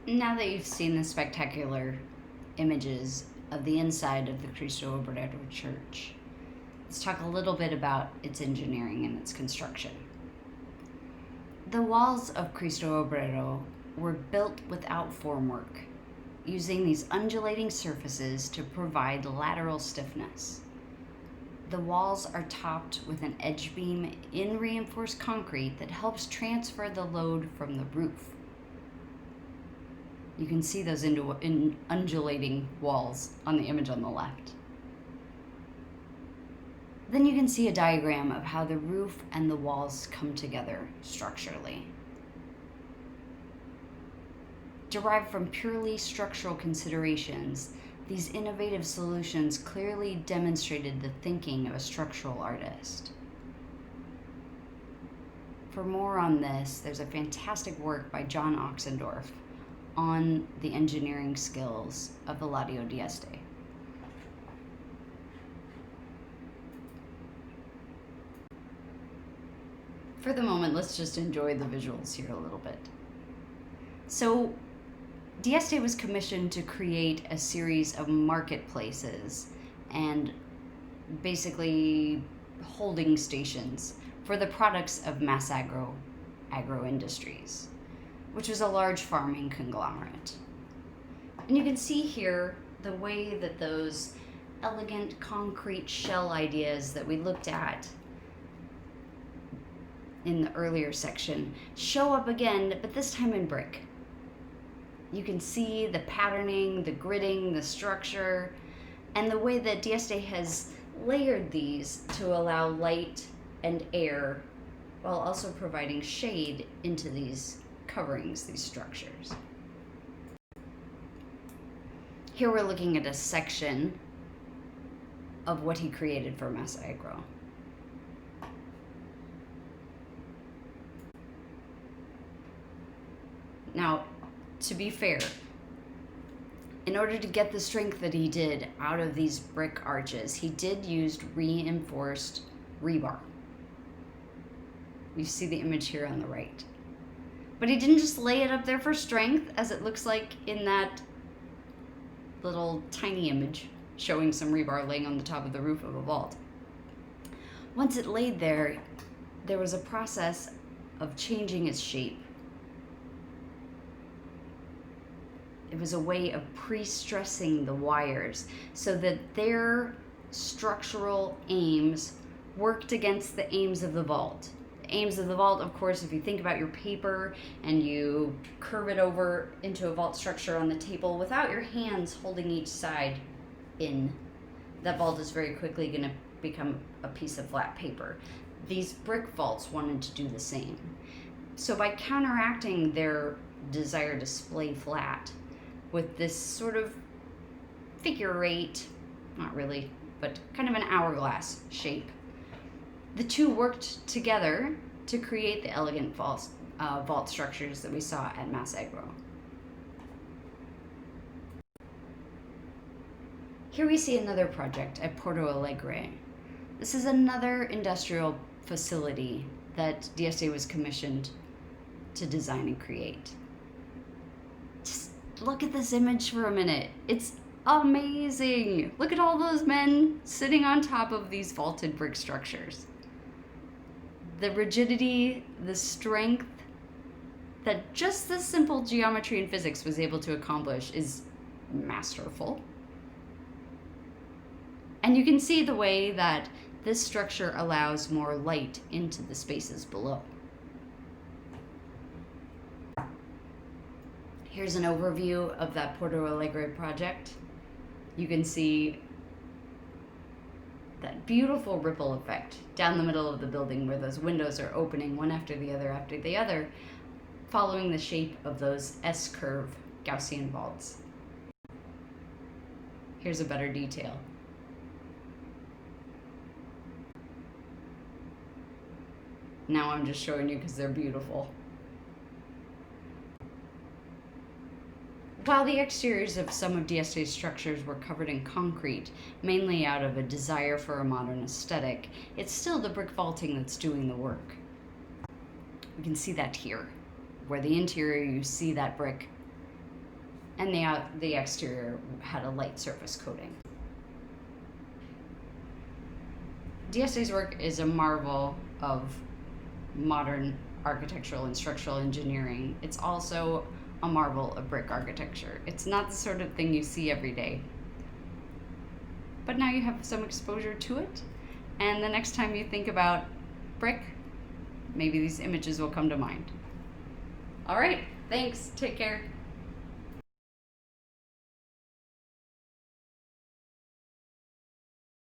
Now that you've seen the spectacular images of the inside of the Cristo Obrero Church, let's talk a little bit about its engineering and its construction. The walls of Cristo Obrero were built without formwork, using these undulating surfaces to provide lateral stiffness. The walls are topped with an edge beam in reinforced concrete that helps transfer the load from the roof. You can see those undulating walls on the image on the left. Then you can see a diagram of how the roof and the walls come together structurally. Derived from purely structural considerations, these innovative solutions clearly demonstrated the thinking of a structural artist. For more on this, there's a fantastic work by John Oxendorf on the engineering skills of the Ladrillo d'Este. For the moment, let's just enjoy the visuals here a little bit. So, d'Este was commissioned to create a series of marketplaces and basically holding stations for the products of Massagro Agro Industries, which was a large farming conglomerate. And you can see here the way that those elegant concrete shell ideas that we looked at in the earlier section show up again, but this time in brick. You can see the patterning, the gridding, the structure, and the way that d'Este has layered these to allow light and air while also providing shade into these coverings, these structures. Here we're looking at a section of what he created for Massagro. Now, to be fair, in order to get the strength that he did out of these brick arches, he did use reinforced rebar. You see the image here on the right. But he didn't just lay it up there for strength, as it looks like in that little tiny image showing some rebar laying on the top of the roof of a vault. Once it laid there, there was a process of changing its shape. It was a way of pre-stressing the wires so that their structural aims worked against the aims of the vault. The aims of the vault, of course, if you think about your paper and you curve it over into a vault structure on the table without your hands holding each side in, that vault is very quickly going to become a piece of flat paper. These brick vaults wanted to do the same. So by counteracting their desire to splay flat with this sort of figure eight, not really, but kind of an hourglass shape, the two worked together to create the elegant vault structures that we saw at Massagro. Here we see another project at Porto Alegre. This is another industrial facility that d'Este was commissioned to design and create. Just look at this image for a minute. It's amazing. Look at all those men sitting on top of these vaulted brick structures. The rigidity, the strength that just this simple geometry and physics was able to accomplish is masterful. And you can see the way that this structure allows more light into the spaces below. Here's an overview of that Porto Alegre project. You can see that beautiful ripple effect down the middle of the building where those windows are opening one after the other, following the shape of those S-curve Gaussian vaults. Here's a better detail. Now I'm just showing you because they're beautiful. While the exteriors of some of d'Este's structures were covered in concrete, mainly out of a desire for a modern aesthetic, it's still the brick vaulting that's doing the work. We can see that here, where the interior, you see that brick and the exterior had a light surface coating. DSA's work is a marvel of modern architectural and structural engineering. It's also a marvel of brick architecture. It's not the sort of thing you see every day. But now you have some exposure to it, and the next time you think about brick, maybe these images will come to mind. All right, thanks. Take care.